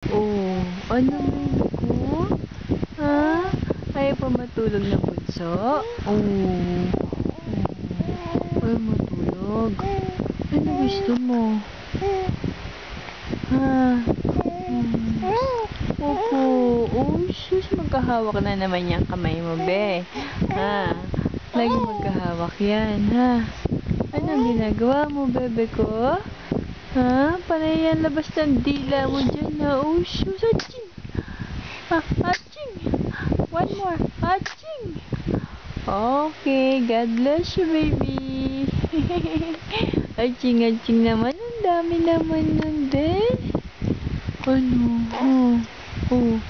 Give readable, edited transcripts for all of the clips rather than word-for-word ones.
Oh, ano baby ko? Ha? Ayaw pa matulog na bunso? Oh. Ayaw matulog. Ano gusto mo? Ha? Opo. Oh, sus, magkahawak na naman yung kamay mo, be. Ha? Lagi magkahawak yan, ha? Anong ginagawa mo, bebe ko? Ha? Panay yan labas ng dila mo dyan, ha? Oh, sus, aching! Ha? Aching! One more. Aching! Okay, God bless you, baby. Aching, aching naman. Ang dami naman nun, be. Ano? Oh.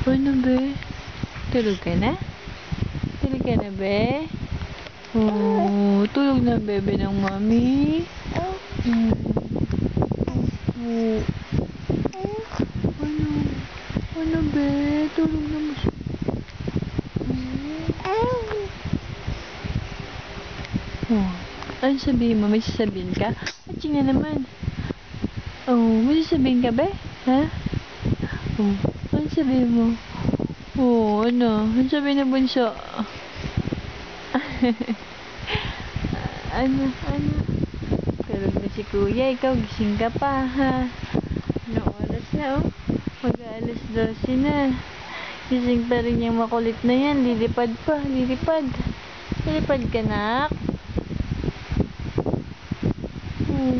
Ano, be? Tulog ka na? Tulog ka na, be? Oh, tulog na, bebe ng mami. Ano? Ano, be? Tulog na mo siya. Ano sabihin mo? May sasabihin ka? Aching na naman. Oh, may sasabihin ka, be? Ha? Oh, ano sabihin mo? Oh, ano? Ano sabihin na bunso? Ano? Tulog na si kuya. Ikaw, gising ka pa, ha? Anong oras na, oh? Mag-aalas 12 na. Gising pa rin yung makulit na yan. Lilipad pa. Lilipad ka, nak. Oh,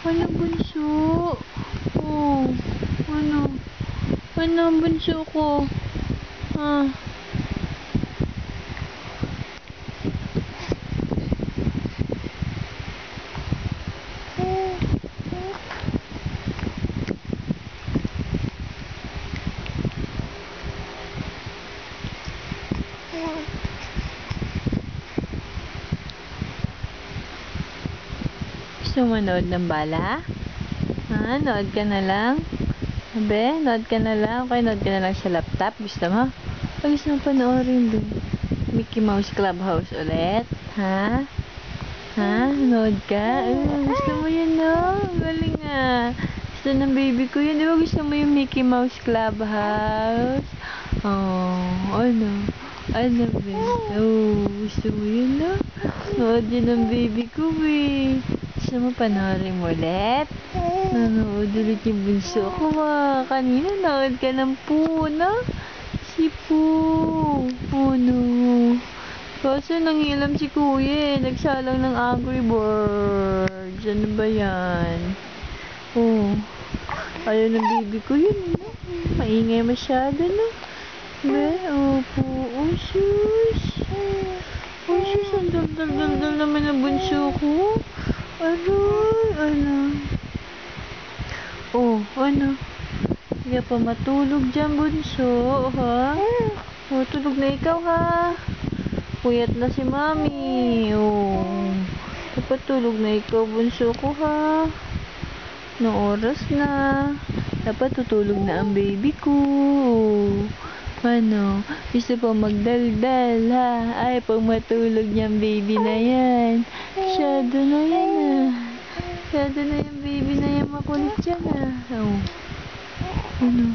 ano bunso? Oh, ano bunso ko? Ah. Gusto mo manood ng bala? Ha? Nood ka na lang? Abe, nood ka na lang. Okay, nood ka na lang sa laptop. Gusto mo? Gusto mo panoorin din. Mickey Mouse Clubhouse ulit? Ha? Ha? Nood ka? Gusto mo yun, no? Galing ah. Gusto ng baby ko yun. Di ba gusto mo yung Mickey Mouse Clubhouse? Oh, ano? Ano, be? Oh, gusto mo yun, no? Nood yun ng baby ko, eh. Gusto mo panoorin mo ulit? Nanood ulit yung bunso ko, kanina nood ka ng Poo, no? Si Poo. Oh, no. Kaso nangilam si kuya, nagsalang ng Angry Birds. Ano ba yan? Oh. Ayaw ng baby ko yun, no? Maingay masyado, no? Be, opo. Oh, sus. Oh, sus. Ang dal-dal-dal naman ang bunso ko. Ano? Oh, ano? Hindi pa matulog dyan, bunso, ha? Oh, tulog na ikaw, ha? Puyat na si mami. Oh, dapat tulog na ikaw, bunso ko, ha? Anong oras na? Dapat tutulog na ang baby ko. Ano? Gusto pa magdaldal, ha? Ay, pag matulog niyang baby na yan. Masyado na yan, ah. Masyado na yung baby na yan, makulit yan, ah. Oh. Ano?